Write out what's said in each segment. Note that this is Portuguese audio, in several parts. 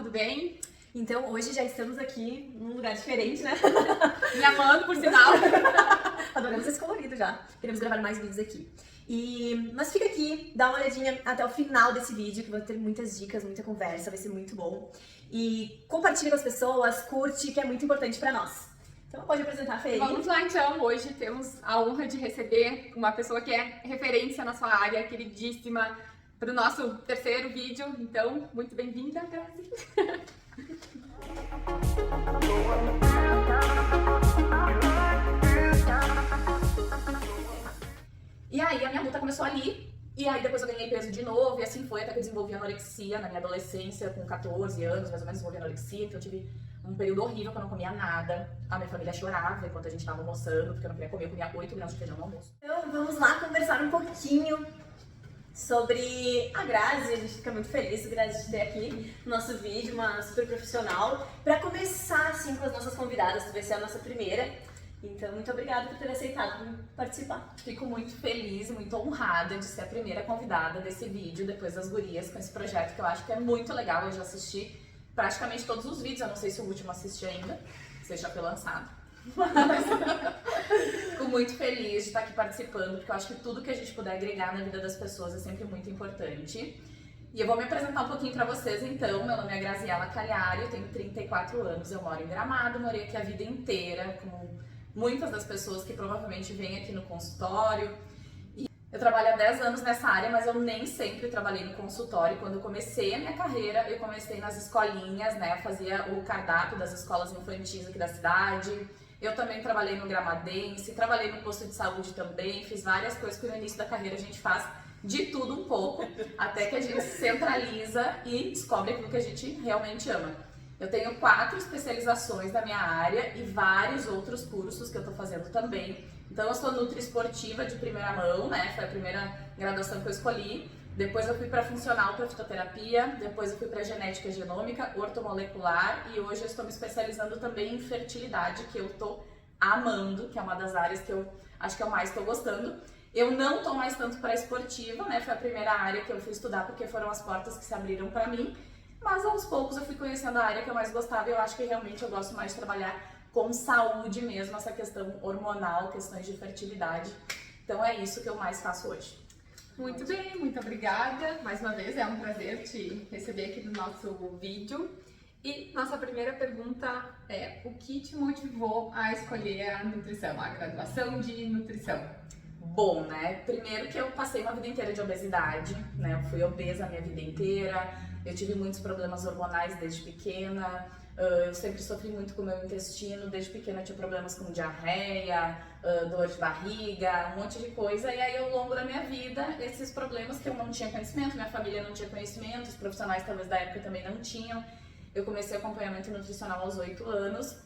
tudo bem? Então hoje já estamos aqui num lugar diferente, né? Me amando, por sinal. Adoramos esse colorido já. Queremos gravar mais vídeos aqui. Mas fica aqui, dá uma olhadinha até o final desse vídeo, que vai ter muitas dicas, muita conversa, vai ser muito bom. E compartilha com as pessoas, curte, que é muito importante pra nós. Então pode apresentar a Fê. Vamos lá então, hoje temos a honra de receber uma pessoa que é referência na sua área, queridíssima, para o nosso terceiro vídeo. Então, muito bem-vinda, Grazi. E aí a minha luta começou ali, e aí depois eu ganhei peso de novo, e assim foi até que eu desenvolvi anorexia na minha adolescência, com 14 anos, mais ou menos, desenvolvi anorexia, então eu tive um período horrível que eu não comia nada, a minha família chorava enquanto a gente tava almoçando, porque eu não queria comer, eu comia 8 grãos de feijão no almoço. Então vamos lá conversar um pouquinho sobre a Grazi. A gente fica muito feliz, Grazi, de ter aqui no nosso vídeo, uma super profissional. Pra começar assim com as nossas convidadas, tu vai ser a nossa primeira. Então, muito obrigada por ter aceitado participar. Fico muito feliz, muito honrada de ser a primeira convidada desse vídeo, depois das gurias, com esse projeto que eu acho que é muito legal. Eu já assisti praticamente todos os vídeos, eu não sei se o último assisti ainda, se já foi lançado. Mas fico muito feliz de estar aqui participando, porque eu acho que tudo que a gente puder agregar na vida das pessoas é sempre muito importante. E eu vou me apresentar um pouquinho pra vocês então. Meu nome é Graziela Cagliari, eu tenho 34 anos, eu moro em Gramado, morei aqui a vida inteira, como muitas das pessoas que provavelmente vêm aqui no consultório. E eu trabalho há 10 anos nessa área, mas eu nem sempre trabalhei no consultório. Quando eu comecei a minha carreira, eu comecei nas escolinhas, né? Eu fazia o cardápio das escolas infantis aqui da cidade. Eu também trabalhei no Gramadense, trabalhei no posto de saúde também, fiz várias coisas, porque no início da carreira a gente faz de tudo um pouco, até que a gente se centraliza e descobre aquilo que a gente realmente ama. Eu tenho 4 especializações na minha área e vários outros cursos que eu tô fazendo também. Então eu sou nutri esportiva de primeira mão, né? Foi a primeira graduação que eu escolhi. Depois eu fui para funcional, para fitoterapia, depois eu fui para genética genômica, ortomolecular e hoje eu estou me especializando também em fertilidade, que eu tô amando, que é uma das áreas que eu acho que eu mais tô gostando. Eu não tô mais tanto para esportiva, né? Foi a primeira área que eu fui estudar porque foram as portas que se abriram para mim. Mas aos poucos eu fui conhecendo a área que eu mais gostava e eu acho que realmente eu gosto mais de trabalhar com saúde mesmo, essa questão hormonal, questões de fertilidade. Então é isso que eu mais faço hoje. Muito bem, muito obrigada. Mais uma vez, é um prazer te receber aqui no nosso vídeo. E nossa primeira pergunta é: o que te motivou a escolher a nutrição, a graduação de nutrição? Bom, né? Primeiro que eu passei uma vida inteira de obesidade, né? Eu fui obesa a minha vida inteira, eu tive muitos problemas hormonais desde pequena, eu sempre sofri muito com o meu intestino, desde pequena eu tinha problemas com diarreia, dor de barriga, um monte de coisa, e aí ao longo da minha vida, esses problemas que eu não tinha conhecimento, minha família não tinha conhecimento, os profissionais talvez da época também não tinham, eu comecei acompanhamento nutricional aos 8 anos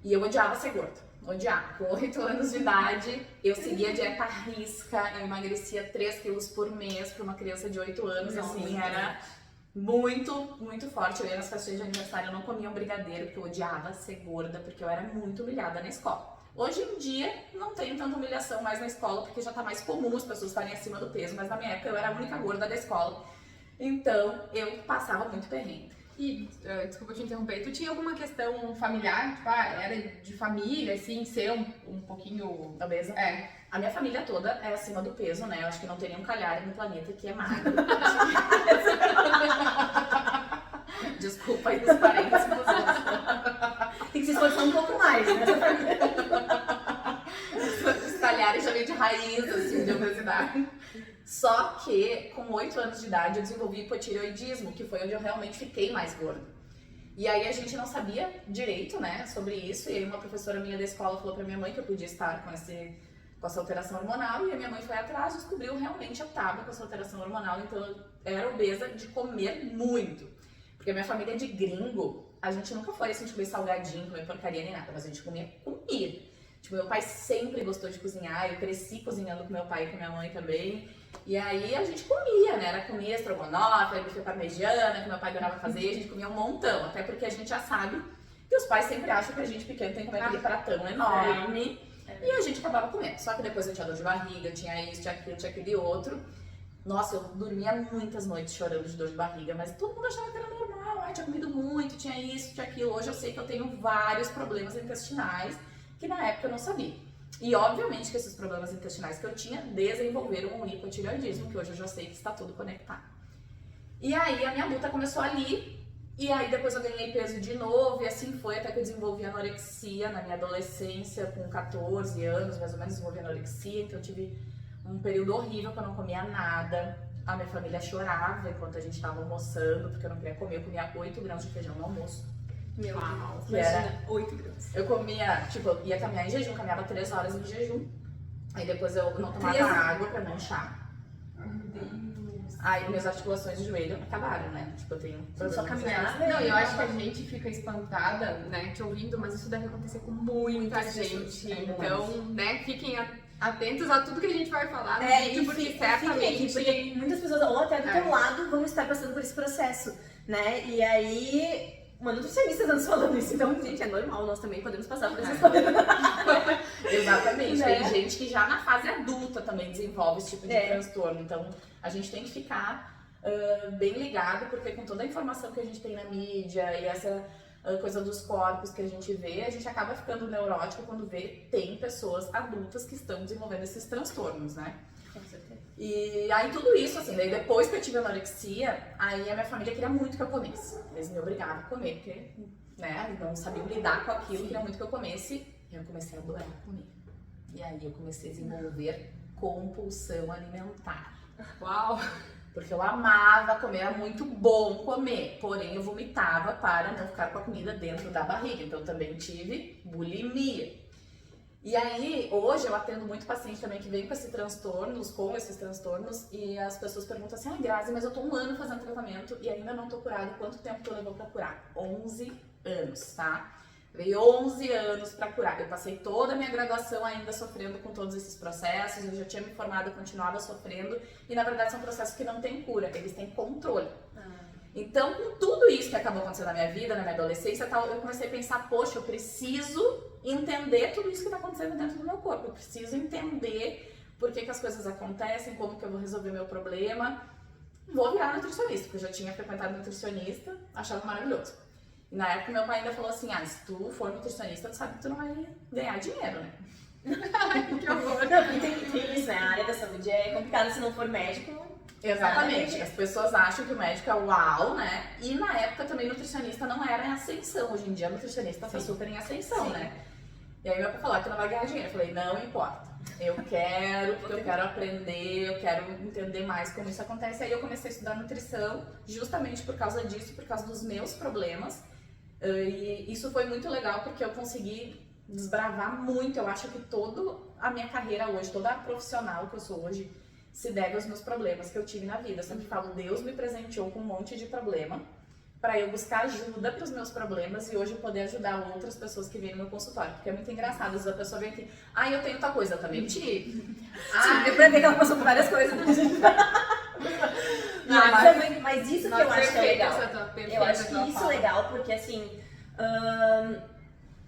e eu odiava ser gorda. Odiar. Com 8 anos de idade, eu seguia a dieta à risca, eu emagrecia 3 quilos por mês para uma criança de 8 anos, assim, era muito, muito forte. Eu ia nas festas de aniversário, eu não comia um brigadeiro, porque eu odiava ser gorda, porque eu era muito humilhada na escola. Hoje em dia, não tenho tanta humilhação mais na escola, porque já tá mais comum as pessoas estarem acima do peso, mas na minha época eu era a única gorda da escola, então eu passava muito perrengue. E, desculpa te interromper, tu tinha alguma questão familiar? Tipo, era de família, assim, ser um pouquinho obesa? É. A minha família toda é acima do peso, né? Eu acho que não tem nenhum calhar no planeta que é magro. Desculpa aí os parentes. Tem que se esforçar um pouco mais, né? Os calhares já vêm de raiz, assim, de obesidade. Só que com 8 anos de idade eu desenvolvi hipotireoidismo, que foi onde eu realmente fiquei mais gorda. E aí a gente não sabia direito, né, sobre isso, e aí uma professora minha da escola falou pra minha mãe que eu podia estar com essa alteração hormonal, e a minha mãe foi atrás e descobriu realmente eu tava com essa alteração hormonal, então eu era obesa de comer muito. Porque a minha família é de gringo, a gente nunca foi assim de comer salgadinho, comer porcaria nem nada, mas a gente comia comida. Tipo, meu pai sempre gostou de cozinhar, eu cresci cozinhando com meu pai e com minha mãe também. E aí a gente comia, né? Comia estrogonofe, bife parmegiana, que meu pai adorava fazer, a gente comia um montão. Até porque a gente já sabe que os pais sempre acham que a gente pequeno tem que comer aquele pratão enorme. E a gente acabava comendo. Só que depois eu tinha dor de barriga, tinha isso, tinha aquilo e outro. Nossa, eu dormia muitas noites chorando de dor de barriga, mas todo mundo achava que era normal. Ai, tinha comido muito, tinha isso, tinha aquilo. Hoje eu sei que eu tenho vários problemas intestinais que na época eu não sabia. E obviamente que esses problemas intestinais que eu tinha desenvolveram um hipotireoidismo, que hoje eu já sei que está tudo conectado. E aí a minha luta começou ali, e aí depois eu ganhei peso de novo, e assim foi até que eu desenvolvi anorexia na minha adolescência, com 14 anos, mais ou menos, desenvolvi anorexia, então eu tive um período horrível que eu não comia nada. A minha família chorava enquanto a gente estava almoçando, porque eu não queria comer, eu comia 8 gramas de feijão no almoço. Meu Deus, Que era imagina, 8 gramas. Eu comia, tipo, eu ia caminhar em jejum, caminhava 3 horas em jejum. Aí depois eu não tomava 13? água pra não inchar. Meu Deus. Aí minhas articulações de joelho acabaram, né? Tipo, eu tenho Só caminhar. Não, eu acho que a gente fica espantada, né, te ouvindo, mas isso deve acontecer com muita gente. Então, né, fiquem atentos a tudo que a gente vai falar no vídeo, porque certamente... Porque muitas pessoas, ou até do teu lado, vão estar passando por esse processo, né? E aí, uma nutricionista tá nos falando isso, então, gente, é normal, nós também podemos passar por essas coisas. Exatamente, Né? tem gente que já na fase adulta também desenvolve esse tipo de transtorno, então a gente tem que ficar bem ligado, porque com toda a informação que a gente tem na mídia e essa coisa dos corpos que a gente vê, a gente acaba ficando neurótico quando vê tem pessoas adultas que estão desenvolvendo esses transtornos, né? Com certeza. E aí tudo isso, assim, daí depois que eu tive anorexia, aí a minha família queria muito que eu comesse. Eles me obrigavam a comer, porque, né, não sabiam lidar com aquilo, queriam muito que eu comesse. E eu comecei a adorar comer. E aí eu comecei a desenvolver compulsão alimentar. Uau! Porque eu amava comer, era muito bom comer, porém eu vomitava para não ficar com a comida dentro da barriga, então eu também tive bulimia. E aí, hoje eu atendo muito paciente também que vem com esses transtornos, e as pessoas perguntam assim, Grazi, mas eu tô 1 ano fazendo tratamento e ainda não tô curada, quanto tempo tu levou pra curar? 11 anos, tá? Levei 11 anos pra curar. Eu passei toda a minha graduação ainda sofrendo com todos esses processos, eu já tinha me formado, eu continuava sofrendo, e na verdade são processos que não têm cura, eles têm controle. Então, com tudo isso que acabou acontecendo na minha vida, na minha adolescência, eu comecei a pensar, poxa, eu preciso entender tudo isso que está acontecendo dentro do meu corpo, eu preciso entender por que as coisas acontecem, como que eu vou resolver meu problema. Vou virar nutricionista, porque eu já tinha frequentado nutricionista, achava maravilhoso. E na época meu pai ainda falou assim, se tu for nutricionista, tu sabe que tu não vai ganhar dinheiro, né? Que horror! Não, porque tem isso, né? A área da saúde é complicada se não for médico. Exatamente, as pessoas acham que o médico é uau, né? E na época também nutricionista não era em ascensão, hoje em dia nutricionista tá super em ascensão, né? E aí meu pai falou que não vai ganhar dinheiro, eu falei, não importa, eu quero, porque eu quero aprender, eu quero entender mais como isso acontece. Aí eu comecei a estudar nutrição justamente por causa disso, por causa dos meus problemas, e isso foi muito legal porque eu consegui desbravar muito. Eu acho que toda a minha carreira hoje, toda a profissional que eu sou hoje, se deve aos meus problemas que eu tive na vida. Eu sempre falo, Deus me presenteou com um monte de problema para eu buscar ajuda para os meus problemas e hoje eu poder ajudar outras pessoas que vêm no meu consultório. Porque é muito engraçado, às vezes a pessoa vem aqui, eu tenho tal coisa, eu também tive. Deu pra ver que ela passou por várias coisas. Mas isso que eu acho que é legal. Eu acho que isso é legal porque assim,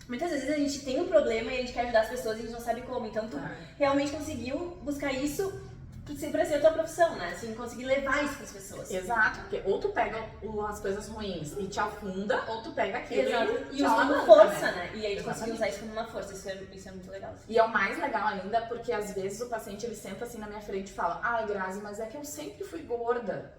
muitas vezes a gente tem um problema e a gente quer ajudar as pessoas e a gente não sabe como. Então tu realmente conseguiu buscar isso pra ser a tua profissão, né? Assim, conseguir levar isso pras pessoas. Exato, porque ou tu pega as coisas ruins e te afunda, ou tu pega aquilo e usa como força, né? E aí tu consegue usar isso como uma força, isso é muito legal. Assim. E é o mais legal ainda, porque às vezes o paciente ele senta assim na minha frente e fala, Grazi, mas é que eu sempre fui gorda,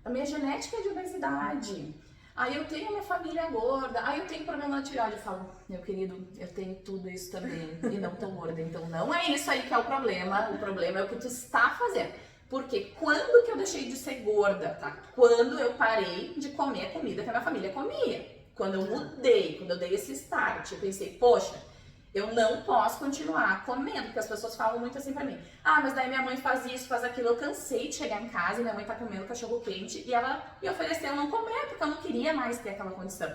a minha genética é de obesidade, aí eu tenho a minha família gorda, aí eu tenho problema na tireoide. Eu falo, meu querido, eu tenho tudo isso também e não tô gorda, então não é isso aí que é o problema é o que tu está fazendo. Porque quando que eu deixei de ser gorda, tá? Quando eu parei de comer a comida que a minha família comia. Quando eu mudei, quando eu dei esse start, eu pensei, poxa, eu não posso continuar comendo, porque as pessoas falam muito assim pra mim, mas daí minha mãe faz isso, faz aquilo. Eu cansei de chegar em casa e minha mãe tá comendo cachorro quente e ela me ofereceu não comer, porque eu não queria mais ter aquela condição.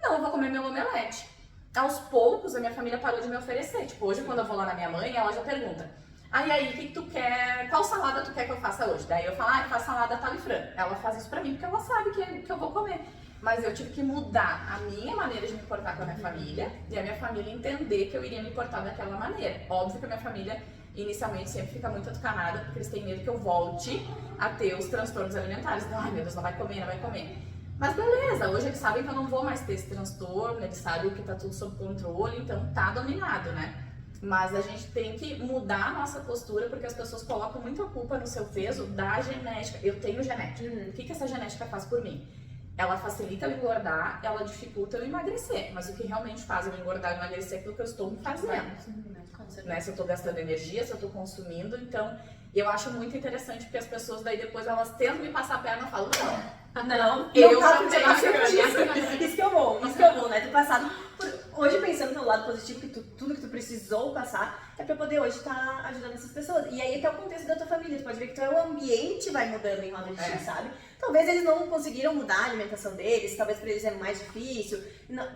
Não, eu vou comer meu omelete. Aos poucos a minha família parou de me oferecer, tipo, hoje quando eu vou lá na minha mãe, ela já pergunta, e aí, o que tu quer, qual salada tu quer que eu faça hoje? Daí eu falo, eu faço salada tal e frango. Ela faz isso pra mim porque ela sabe que eu vou comer. Mas eu tive que mudar a minha maneira de me portar com a minha família e a minha família entender que eu iria me portar daquela maneira. Óbvio que a minha família inicialmente sempre fica muito atucanada, porque eles têm medo que eu volte a ter os transtornos alimentares. Então, ai meu Deus, não vai comer, não vai comer. Mas beleza, hoje eles sabem que eu não vou mais ter esse transtorno, eles sabem que tá tudo sob controle, então tá dominado, né? Mas a gente tem que mudar a nossa postura, porque as pessoas colocam muita culpa no seu peso da genética. Eu tenho genética. O que essa genética faz por mim? Ela facilita eu engordar, ela dificulta eu emagrecer. Mas o que realmente faz eu engordar e emagrecer é aquilo que eu estou fazendo. Né? Se eu estou gastando energia, se eu estou consumindo. Então, eu acho muito interessante, porque as pessoas daí depois elas tentam me passar a perna e falam, não, eu tá também funcionando disso. Isso que é bom, né? Ter passado hoje pensando pelo lado positivo, que tudo que tu precisou passar é pra poder hoje estar ajudando essas pessoas. E aí que é o contexto da tua família, tu pode ver que o ambiente vai mudando em roda de ti, sabe? Talvez eles não conseguiram mudar a alimentação deles, talvez pra eles é mais difícil.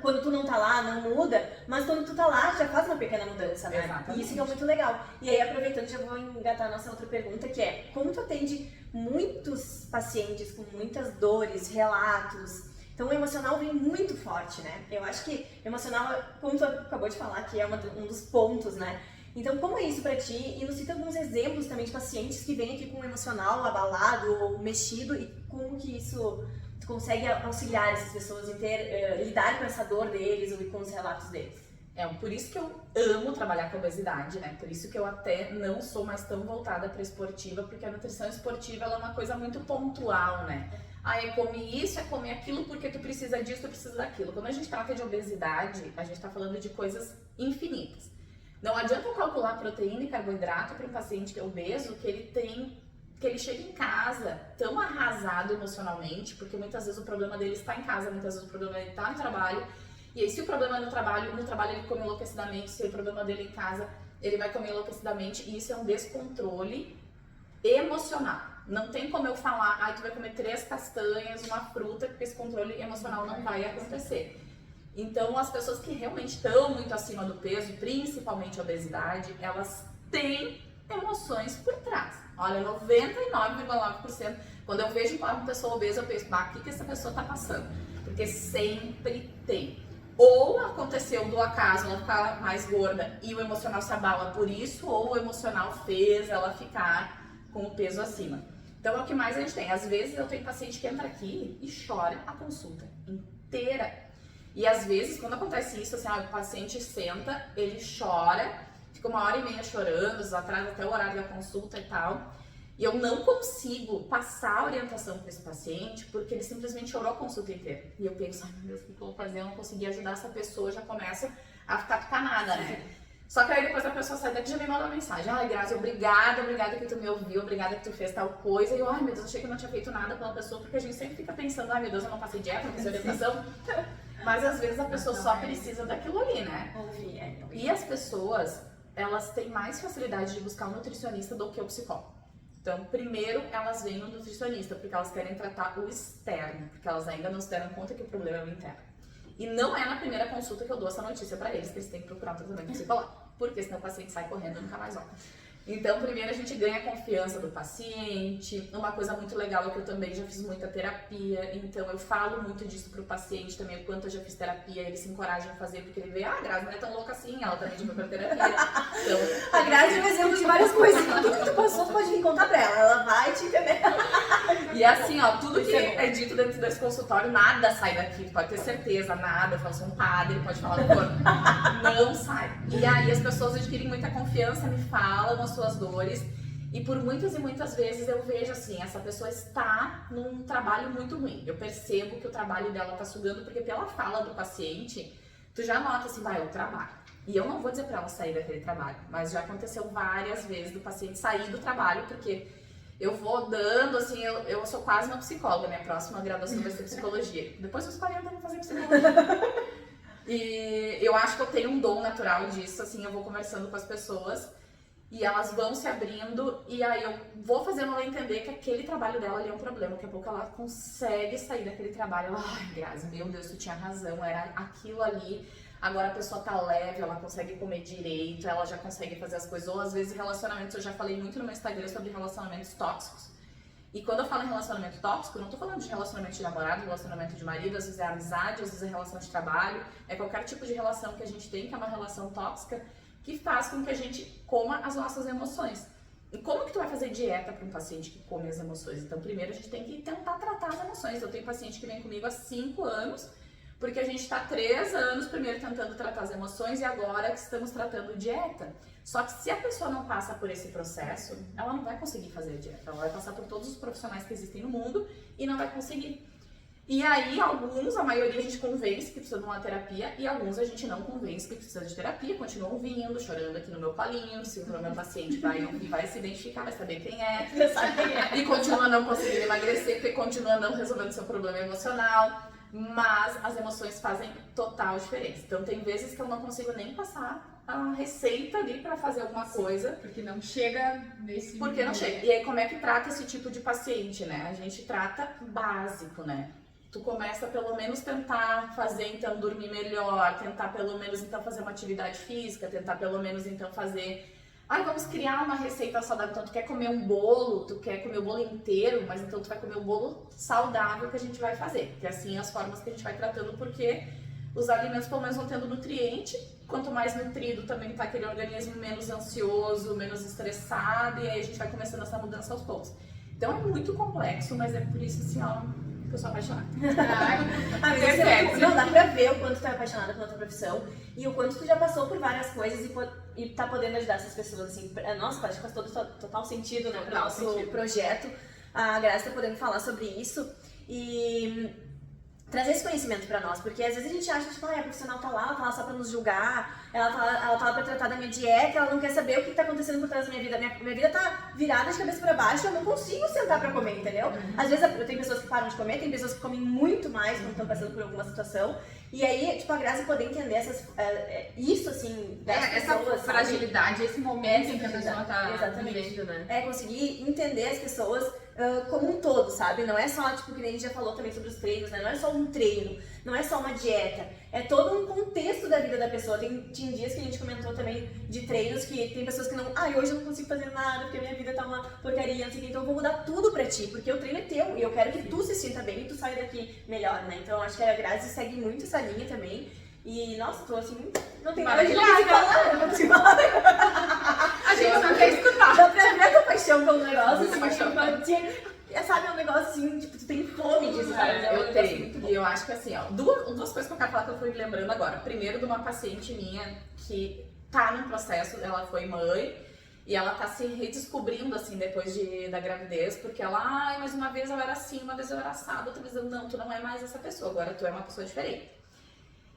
Quando tu não tá lá, não muda, mas quando tu tá lá, já faz uma pequena mudança, né? Exatamente. E isso que é muito legal. E aí, aproveitando, já vou engatar a nossa outra pergunta, que é, como tu atende muitos pacientes com muitas dores, relatos, então o emocional vem muito forte, né? Eu acho que emocional, como tu acabou de falar, que é um dos pontos, né? Então, como é isso pra ti? E nos cita alguns exemplos também de pacientes que vêm aqui com o emocional abalado ou mexido e como que isso tu consegue auxiliar essas pessoas em lidar com essa dor deles ou com os relatos deles? Por isso que eu amo trabalhar com obesidade, né? Por isso que eu até não sou mais tão voltada para esportiva, porque a nutrição esportiva ela é uma coisa muito pontual, né? É comer isso, é comer aquilo, porque tu precisa disso, tu precisa daquilo. Quando a gente trata de obesidade, a gente tá falando de coisas infinitas. Não adianta eu calcular proteína e carboidrato para um paciente que é obeso, que ele chega em casa tão arrasado emocionalmente, porque muitas vezes o problema dele está em casa, muitas vezes o problema dele está no trabalho. E aí, se o problema é no trabalho ele come enlouquecidamente, se o problema dele é em casa, ele vai comer enlouquecidamente, e isso é um descontrole emocional. Não tem como eu falar, tu vai comer 3 castanhas, uma fruta, porque esse controle emocional não vai acontecer. Então, as pessoas que realmente estão muito acima do peso, principalmente a obesidade, elas têm emoções por trás. Olha, 99,9%, quando eu vejo uma pessoa obesa, eu penso, o que essa pessoa está passando? Porque sempre tem. Ou aconteceu do acaso ela ficar mais gorda e o emocional se abala por isso, ou o emocional fez ela ficar com o peso acima. Então é o que mais a gente tem. Às vezes eu tenho paciente que entra aqui e chora a consulta inteira. E às vezes, quando acontece isso, assim, o paciente senta, ele chora, fica 1h30 chorando, atrasa até o horário da consulta e tal. E eu não consigo passar a orientação para esse paciente porque ele simplesmente chorou a consulta inteira. E eu penso, ai meu Deus, o que eu vou fazer? Eu não consegui ajudar essa pessoa, já começa a ficar picanada, né? Só que aí depois a pessoa sai daqui e já me manda uma mensagem. Ai, Grazi, obrigada que tu me ouviu, obrigada que tu fez tal coisa. E eu, ai meu Deus, achei que eu não tinha feito nada pela pessoa, porque a gente sempre fica pensando, ai meu Deus, eu não passei dieta, não fiz orientação. Mas às vezes a pessoa só precisa daquilo ali, né? E as pessoas, elas têm mais facilidade de buscar um nutricionista do que o psicólogo. Então, primeiro elas vêm no nutricionista, porque elas querem tratar o externo, porque elas ainda não se deram conta que o problema é o interno. E não é na primeira consulta que eu dou essa notícia pra eles, que eles têm que procurar um tratamento psicológico, porque senão o paciente sai correndo e nunca mais volta. Então, primeiro a gente ganha a confiança do paciente. Uma coisa muito legal é que eu também já fiz muita terapia, então eu falo muito disso pro paciente também, o quanto eu já fiz terapia, ele se encoraja a fazer, porque ele vê, a Grazi não é tão louca assim, ela também já foi pra terapia. Então, a Grazi é um exemplo de várias coisas, tudo que tu passou, tu pode vir contar pra ela vai te entender. E assim, tudo que é dito dentro desse consultório, nada sai daqui, tu pode ter certeza, nada. Eu falo, sou um padre, pode falar do corpo, não sai. E aí as pessoas adquirem muita confiança, me falam as suas dores, e por muitas e muitas vezes eu vejo assim, essa pessoa está num trabalho muito ruim. Eu percebo que o trabalho dela tá sugando, porque pela fala do paciente, tu já nota assim, vai, eu trabalho. E eu não vou dizer pra ela sair daquele trabalho, mas já aconteceu várias vezes do paciente sair do trabalho, porque eu vou dando, assim, eu sou quase uma psicóloga, minha próxima graduação vai ser psicologia. Depois dos 40 eu vou fazer psicologia. E eu acho que eu tenho um dom natural disso, assim, eu vou conversando com as pessoas e elas vão se abrindo e aí eu vou fazendo ela entender que aquele trabalho dela ali é um problema. Daqui a pouco ela consegue sair daquele trabalho. Ai, Grazi, meu Deus, tu tinha razão, era aquilo ali. Agora a pessoa tá leve, ela consegue comer direito, ela já consegue fazer as coisas. Ou às vezes relacionamentos, eu já falei muito no meu Instagram sobre relacionamentos tóxicos. E quando eu falo em relacionamento tóxico, eu não tô falando de relacionamento de namorado, relacionamento de marido, às vezes é amizade, às vezes é relação de trabalho, é qualquer tipo de relação que a gente tem, que é uma relação tóxica, que faz com que a gente coma as nossas emoções. E como que tu vai fazer dieta para um paciente que come as emoções? Então, primeiro a gente tem que tentar tratar as emoções. Eu tenho paciente que vem comigo há 5 anos, porque a gente está 3 anos primeiro tentando tratar as emoções e agora que estamos tratando dieta. Só que se a pessoa não passa por esse processo, ela não vai conseguir fazer a dieta. Ela vai passar por todos os profissionais que existem no mundo e não vai conseguir. E aí, a maioria a gente convence que precisa de uma terapia e alguns a gente não convence que precisa de terapia, continuam vindo, chorando aqui no meu colinho, se o meu paciente vai se identificar, vai saber quem é, e continua não conseguindo emagrecer, porque continua não resolvendo seu problema emocional, mas as emoções fazem total diferença. Então tem vezes que eu não consigo nem passar a receita ali pra fazer alguma coisa. Porque não chega nesse... Porque não chega. E aí como é que trata esse tipo de paciente, né? A gente trata básico, né? Tu começa pelo menos tentar fazer então dormir melhor, tentar pelo menos então fazer uma atividade física, tentar pelo menos então fazer... vamos criar uma receita saudável, então tu quer comer um bolo, tu quer comer o bolo inteiro, mas então tu vai comer o bolo saudável que a gente vai fazer. Que assim as formas que a gente vai tratando, porque os alimentos pelo menos vão tendo nutriente, quanto mais nutrido também tá aquele organismo menos ansioso, menos estressado, e aí a gente vai começando essa mudança aos poucos. Então é muito complexo, mas é por isso assim, que eu sou apaixonada. Não, dá pra ver o quanto tu é apaixonada pela tua profissão e o quanto tu já passou por várias coisas e tá podendo ajudar essas pessoas, assim. Nossa, acho que faz todo total sentido, né, pro nosso projeto. A Grazi tá podendo falar sobre isso e trazer esse conhecimento pra nós, porque às vezes a gente acha, tipo, a profissional tá lá só pra nos julgar, ela tá lá pra tratar da minha dieta, ela não quer saber o que tá acontecendo por trás da minha vida. Minha vida tá virada de cabeça pra baixo, eu não consigo sentar pra comer, entendeu? Às vezes eu tenho pessoas que param de comer, tem pessoas que comem muito mais quando estão passando por alguma situação, e aí, tipo, a Grazi poder entender isso, assim, essa pessoas, fragilidade, esse momento em que a pessoa tá exatamente vivendo, né? Conseguir entender as pessoas como um todo, sabe? Não é só, tipo, que nem a gente já falou também sobre os treinos, né? Não é só um treino, não é só uma dieta. É todo um contexto da vida da pessoa. Tinha dias que a gente comentou também de treinos que tem pessoas que não... hoje eu não consigo fazer nada porque a minha vida tá uma porcaria, não sei o que, então eu vou mudar tudo pra ti, porque o treino é teu e eu quero que tu se sinta bem e tu saia daqui melhor, né? Então eu acho que a Grazi segue muito essa linha também. E, nossa, tô assim... Não tem nada de falar, eu não consigo falar. A gente só quer escutar. Dá pra ver a tua paixão pelo negócio, assim, sabe, é um negócio assim, tipo, tu tem fome disso, sabe? Eu tenho. E eu acho que assim, duas coisas que eu quero falar que eu fui lembrando agora. Primeiro, de uma paciente minha que tá num processo, ela foi mãe e ela tá se redescobrindo, assim, depois da gravidez, porque ela, mais uma vez eu era assim, uma vez eu era assada, outra vez eu, não, tu não é mais essa pessoa, agora tu é uma pessoa diferente.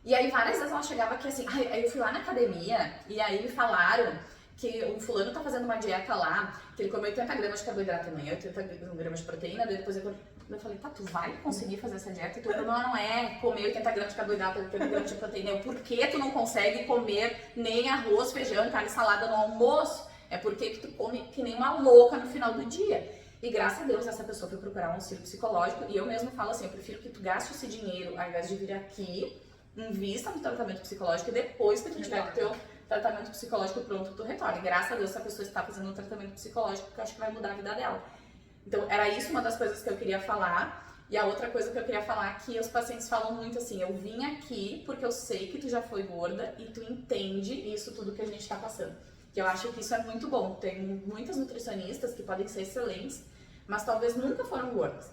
E aí várias vezes ela chegava aqui assim, aí eu fui lá na academia e aí me falaram que o fulano tá fazendo uma dieta lá, que ele come 80 gramas de carboidrato amanhã, 80 gramas de proteína, daí depois eu falei, tá, tu vai conseguir fazer essa dieta? E teu problema não é comer 80 gramas de carboidrato, 80 gramas de proteína, é o porquê tu não consegue comer nem arroz, feijão, carne, salada no almoço, é porque tu come que nem uma louca no final do dia. E graças a Deus essa pessoa foi procurar um auxílio psicológico e eu mesmo falo assim, eu prefiro que tu gaste esse dinheiro ao invés de vir aqui, invista no tratamento psicológico e depois que tu tiver o teu tratamento psicológico pronto, tu retorna. E graças a Deus essa pessoa está fazendo um tratamento psicológico que eu acho que vai mudar a vida dela. Então era isso uma das coisas que eu queria falar. E a outra coisa que eu queria falar é que os pacientes falam muito assim, eu vim aqui porque eu sei que tu já foi gorda e tu entende isso tudo que a gente está passando. Que eu acho que isso é muito bom. Tem muitas nutricionistas que podem ser excelentes, mas talvez nunca foram gordas.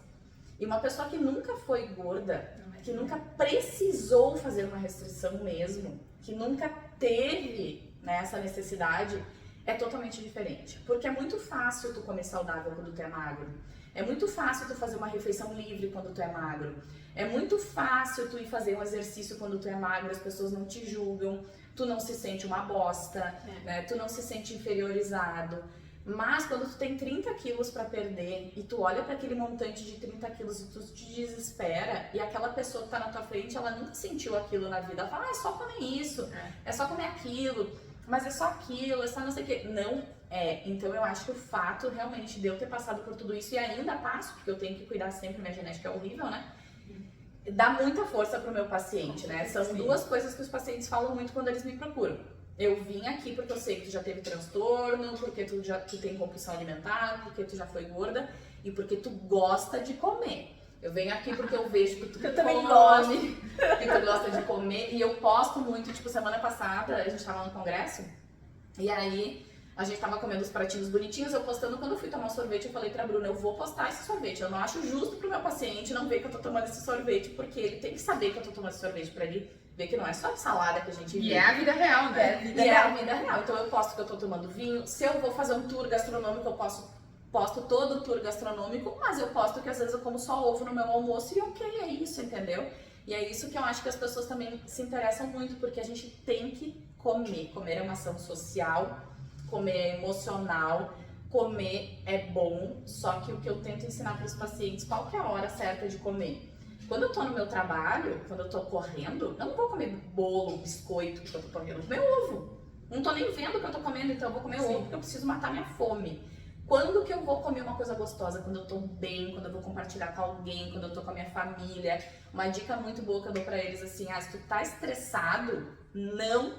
E uma pessoa que nunca foi gorda, que nunca precisou fazer uma restrição mesmo, que nunca teve, né, essa necessidade, é totalmente diferente. Porque é muito fácil tu comer saudável quando tu é magro. É muito fácil tu fazer uma refeição livre quando tu é magro. É muito fácil tu ir fazer um exercício quando tu é magro, as pessoas não te julgam, tu não se sente uma bosta, né, tu não se sente inferiorizado. Mas quando tu tem 30 quilos pra perder e tu olha pra aquele montante de 30 quilos e tu te desespera e aquela pessoa que tá na tua frente, ela nunca sentiu aquilo na vida. Ela fala, é só comer isso, é só comer aquilo, mas é só aquilo, é só não sei o quê. Não é. Então eu acho que o fato realmente de eu ter passado por tudo isso e ainda passo, porque eu tenho que cuidar sempre, minha genética é horrível, né? Dá muita força pro meu paciente, né? São duas coisas que os pacientes falam muito quando eles me procuram. Eu vim aqui porque eu sei que tu já teve transtorno, porque tu tem compulsão alimentar, porque tu já foi gorda e porque tu gosta de comer. Eu venho aqui porque eu vejo que tu também gosto. Que tu gosta de comer e eu posto muito, tipo, semana passada a gente tava no congresso E aí, a gente tava comendo os pratinhos bonitinhos, eu postando. Quando eu fui tomar um sorvete, eu falei pra Bruna, eu vou postar esse sorvete. Eu não acho justo pro meu paciente não ver que eu tô tomando esse sorvete, porque ele tem que saber que eu tô tomando esse sorvete pra ele ver que não é só de salada que a gente E vê. é a vida real, né? E é a vida real. Então eu posto que eu tô tomando vinho. Se eu vou fazer um tour gastronômico, eu posto todo o tour gastronômico, mas eu posto que às vezes eu como só ovo no meu almoço e ok, é isso, entendeu? E é isso que eu acho que as pessoas também se interessam muito, porque a gente tem que comer. Comer é uma ação social, comer é emocional, comer é bom, só que o que eu tento ensinar para os pacientes, qual que é a hora certa de comer? Quando eu tô no meu trabalho, quando eu tô correndo, eu não vou comer bolo, biscoito que eu tô comendo, eu vou comer ovo. Não tô nem vendo o que eu tô comendo, então eu vou comer ovo porque eu preciso matar minha fome. Quando que eu vou comer uma coisa gostosa? Quando eu tô bem, quando eu vou compartilhar com alguém, quando eu tô com a minha família. Uma dica muito boa que eu dou pra eles assim, se tu tá estressado, não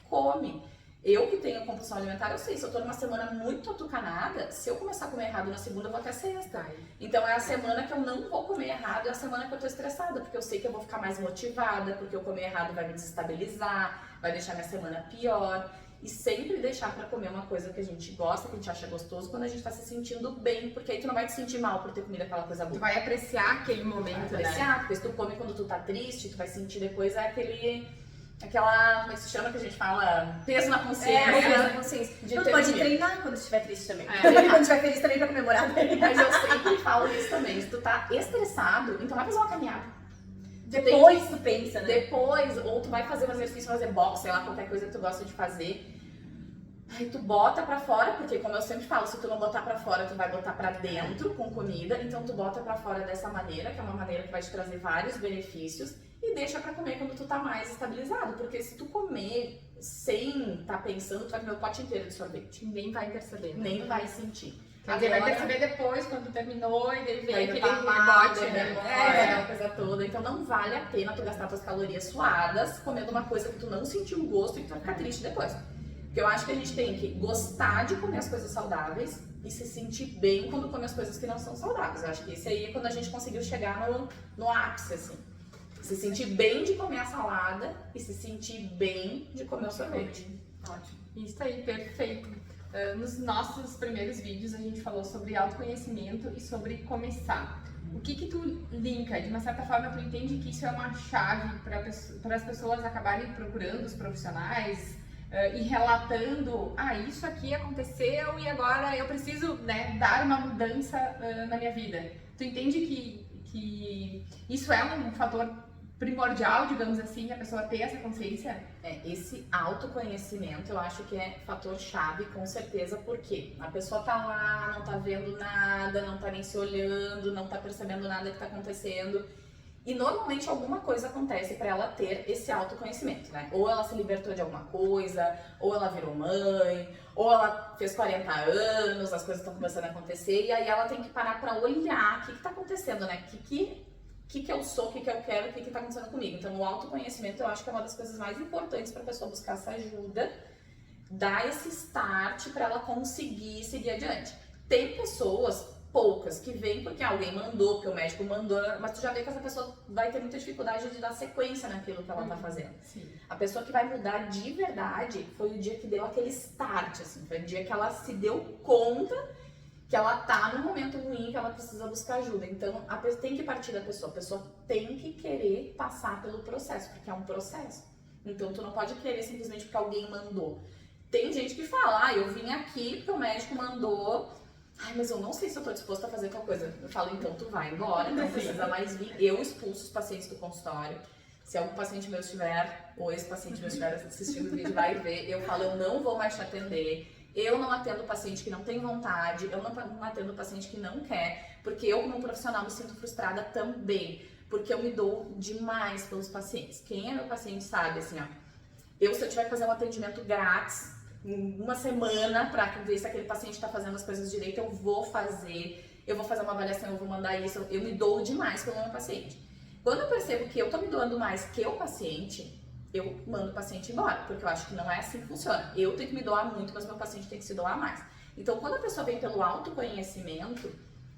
come. Eu que tenho compulsão alimentar, eu sei, se eu tô numa semana muito atucanada, se eu começar a comer errado na segunda, eu vou até sexta. Então é a semana que eu não vou comer errado, é a semana que eu tô estressada, porque eu sei que eu vou ficar mais motivada, porque eu comer errado vai me desestabilizar, vai deixar minha semana pior. E sempre deixar pra comer uma coisa que a gente gosta, que a gente acha gostoso, quando a gente tá se sentindo bem, porque aí tu não vai te sentir mal por ter comido aquela coisa boa. Tu vai apreciar aquele momento, Vai apreciar, porque se tu come quando tu tá triste, tu vai sentir depois aquela, como é que se chama que a gente fala? Peso na consciência. Peso na consciência. De Tu ter pode comido. treinar quando estiver triste também. É. Quando estiver feliz também pra comemorar. Mas eu sempre falo isso também, se tu tá estressado, então vai fazer uma caminhada. Depois tu pensa, né? Depois, ou tu vai fazer um exercício, fazer boxe, sei lá, qualquer coisa que tu gosta de fazer. Aí tu bota pra fora, porque como eu sempre falo, se tu não botar pra fora, tu vai botar pra dentro com comida. Então tu bota pra fora dessa maneira, que é uma maneira que vai te trazer vários benefícios. E deixa pra comer quando tu tá mais estabilizado. Porque se tu comer sem tá pensando, tu vai comer o pote inteiro de sorvete. Ninguém vai perceber. Né? Nem vai sentir. Quer dizer, vai perceber depois, quando terminou, e daí vem Aí aquele rebote, rebote, né? aquela coisa toda. Então não vale a pena tu gastar tuas calorias suadas comendo uma coisa que tu não sentiu o gosto e que tu vai ficar triste depois. Porque eu acho que a gente tem que gostar de comer as coisas saudáveis e se sentir bem quando come as coisas que não são saudáveis. Eu acho que isso aí é quando a gente conseguiu chegar no ápice, assim. Se sentir bem de comer a salada e se sentir bem de comer o sorvete. Ótimo. Isso aí, perfeito. Nos nossos primeiros vídeos a gente falou sobre autoconhecimento e sobre começar. O que tu linka? De uma certa forma tu entende que isso é uma chave para as pessoas acabarem procurando os profissionais e relatando, isso aqui aconteceu e agora eu preciso, né, dar uma mudança na minha vida. Tu entende que isso é um fator primordial, digamos assim, a pessoa ter essa consciência? Esse autoconhecimento eu acho que é fator chave, com certeza, porque a pessoa tá lá, não tá vendo nada, não tá nem se olhando, não tá percebendo nada que tá acontecendo. E normalmente alguma coisa acontece para ela ter esse autoconhecimento, né? Ou ela se libertou de alguma coisa, ou ela virou mãe, ou ela fez 40 anos, as coisas estão começando a acontecer, e aí ela tem que parar para olhar o que tá acontecendo, né? O que eu sou, o que eu quero, o que tá acontecendo comigo. Então o autoconhecimento eu acho que é uma das coisas mais importantes para a pessoa buscar essa ajuda, dar esse start para ela conseguir seguir adiante. Tem pessoas, poucas, que vêm porque alguém mandou, porque o médico mandou, mas tu já vê que essa pessoa vai ter muita dificuldade de dar sequência naquilo que ela tá fazendo. Sim. A pessoa que vai mudar de verdade foi o dia que deu aquele start, assim, foi o dia que ela se deu conta que ela tá num momento ruim, que ela precisa buscar ajuda. Então, tem que partir da pessoa. A pessoa tem que querer passar pelo processo, porque é um processo. Então, tu não pode querer simplesmente porque alguém mandou. Tem gente que fala, eu vim aqui porque o médico mandou, mas eu não sei se eu tô disposta a fazer tal coisa. Eu falo, então tu vai embora, não precisa mais vir. Eu expulso os pacientes do consultório. Se algum paciente meu estiver, ou esse paciente meu estiver assistindo o vídeo, vai ver. Eu falo, eu não vou mais te atender. Eu não atendo paciente que não tem vontade, eu não atendo paciente que não quer, porque eu, como profissional, me sinto frustrada também, porque eu me dou demais pelos pacientes. Quem é meu paciente sabe, assim, se eu tiver que fazer um atendimento grátis, em uma semana, pra ver se aquele paciente tá fazendo as coisas direito, eu vou fazer uma avaliação, eu vou mandar isso, eu me dou demais pelo meu paciente. Quando eu percebo que eu tô me doando mais que o paciente, eu mando o paciente embora, porque eu acho que não é assim que funciona. Eu tenho que me doar muito, mas meu paciente tem que se doar mais. Então, quando a pessoa vem pelo autoconhecimento,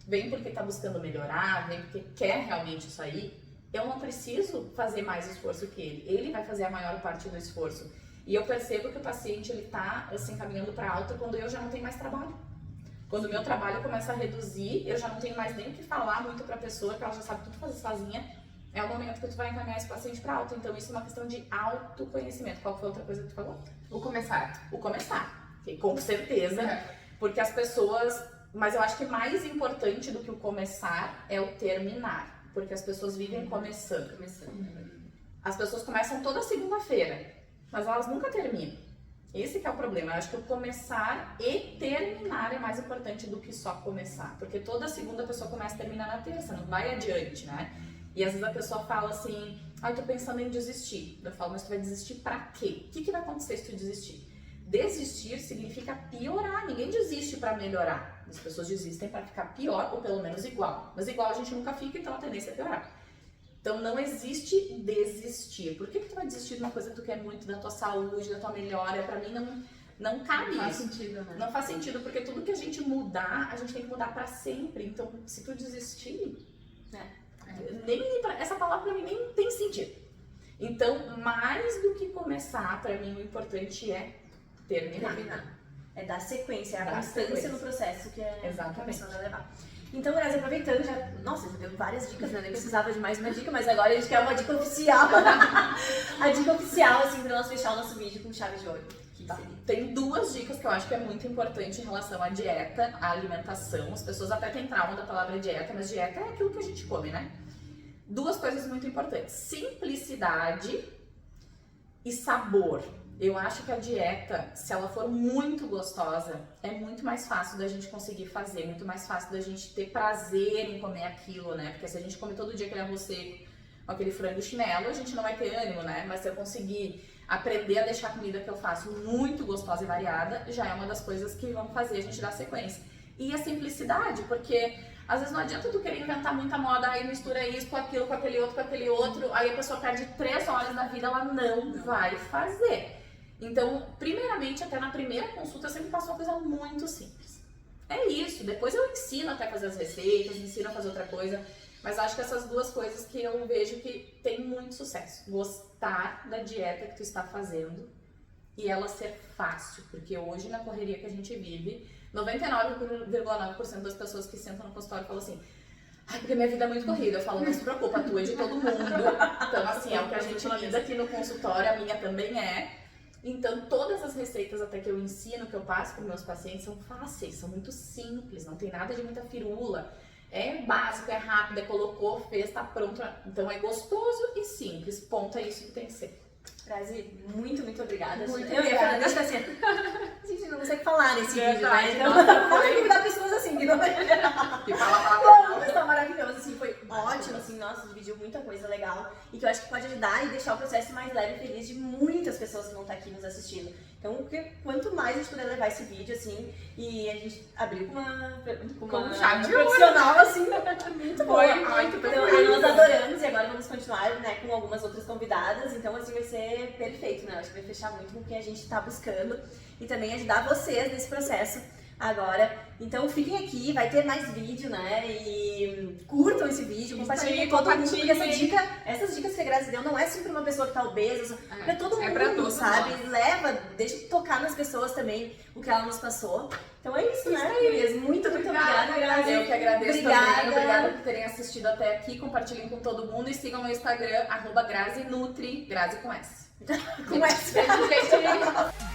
vem porque está buscando melhorar, vem porque quer realmente isso aí, eu não preciso fazer mais esforço que ele. Ele vai fazer a maior parte do esforço. E eu percebo que o paciente, ele tá, assim, caminhando para alta quando eu já não tenho mais trabalho. Quando o meu trabalho começa a reduzir, eu já não tenho mais nem o que falar muito pra pessoa, que ela já sabe tudo fazer sozinha. É o momento que tu vai encaminhar esse paciente para alta. Então, isso é uma questão de autoconhecimento. Qual foi a outra coisa que tu falou? O começar. O começar. Que, com certeza. Porque as pessoas... Mas eu acho que mais importante do que o começar é o terminar. Porque as pessoas vivem começando. As pessoas começam toda segunda-feira, mas elas nunca terminam. Esse que é o problema. Eu acho que o começar e terminar é mais importante do que só começar. Porque toda segunda a pessoa começa e termina na terça, não vai adiante, né? E às vezes a pessoa fala assim, eu tô pensando em desistir. Eu falo, mas tu vai desistir pra quê? O que vai acontecer se tu desistir? Desistir significa piorar. Ninguém desiste pra melhorar. As pessoas desistem pra ficar pior ou pelo menos igual. Mas igual a gente nunca fica, então a tendência é piorar. Então não existe desistir. Por que tu vai desistir de uma coisa que tu quer muito, da tua saúde, da tua melhora? Pra mim não cabe isso. Não faz sentido, né? Não faz sentido, porque tudo que a gente mudar, a gente tem que mudar pra sempre. Então, se tu desistir, essa palavra pra mim nem tem sentido. Então, mais do que começar, pra mim o importante é terminar. É dar sequência, a Dar constância sequência. no processo que a Exatamente. pessoa vai levar. Então, Grazi, aproveitando, já deu várias dicas, né? Nem precisava de mais uma dica, mas agora a gente quer uma dica oficial. A dica oficial, assim, pra nós fechar o nosso vídeo com chave de ouro. Que seria? Tem duas dicas que eu acho que é muito importante em relação à dieta, à alimentação. As pessoas até têm trauma da palavra dieta, mas dieta é aquilo que a gente come, né? Duas coisas muito importantes: simplicidade e sabor. Eu acho que a dieta, se ela for muito gostosa, é muito mais fácil da gente conseguir fazer, muito mais fácil da gente ter prazer em comer aquilo, né? Porque se a gente come todo dia aquele arroz seco, aquele frango chinelo, a gente não vai ter ânimo, né? Mas se eu conseguir aprender a deixar a comida que eu faço muito gostosa e variada, já é uma das coisas que vão fazer a gente dar sequência. E a simplicidade, porque às vezes não adianta tu querer inventar muita moda, aí mistura isso com aquilo, com aquele outro, aí a pessoa perde 3 horas da vida, ela não vai fazer. Então, primeiramente, até na primeira consulta, eu sempre faço uma coisa muito simples. É isso, depois eu ensino até a fazer as receitas, ensino a fazer outra coisa, mas acho que essas duas coisas que eu vejo que tem muito sucesso. Gostar da dieta que tu está fazendo e ela ser fácil, porque hoje na correria que a gente vive, 99,9% das pessoas que sentam no consultório falam assim: porque minha vida é muito corrida. Eu falo, não se preocupa, a tua é de todo mundo. Então, assim, é o que a gente lida aqui no consultório, a minha também é. Então, todas as receitas até que eu ensino, que eu passo para meus pacientes, são fáceis, são muito simples, não tem nada de muita firula. É básico, é rápido, é colocou, fez, tá pronto. Então, é gostoso e simples. Ponto, é isso que tem que ser. Grazi, muito obrigada. Muito eu ia falar, obrigada. deixa assim, a gente não consegue falar nesse vídeo, Verdade, né? Então, nossa, vamos convidar pessoas assim, que não vai E fala Não, mas tá maravilhoso, assim, foi ótimo, assim, nossa, dividiu muita coisa legal e que eu acho que pode ajudar e deixar o processo mais leve e feliz de muitas pessoas que vão estar aqui nos assistindo. Então, quanto mais a gente puder levar esse vídeo, assim, e a gente abriu com uma chave de ouro, profissional, assim, muito boa. Ai, que Então, e nós adoramos e agora vamos continuar, né, com algumas outras convidadas, então, assim, vai ser perfeito, né? Eu acho que vai fechar muito com o que a gente tá buscando e também ajudar vocês nesse processo agora. Então fiquem aqui, vai ter mais vídeo, né? E curtam esse vídeo, compartilhem com todo mundo, porque essas dicas que a Grazi deu não é sempre pra uma pessoa que tá obesa, é pra todo mundo, pra todo sabe? mundo. Leva, deixa tocar nas pessoas também o que ela nos passou. Então é isso, né, gurias? Muito obrigada, Grazi. Eu que agradeço Obrigada. também. Obrigada por terem assistido até aqui. Compartilhem com todo mundo e sigam meu Instagram, @GraziNutri, Grazi com S. Com essa. Gente,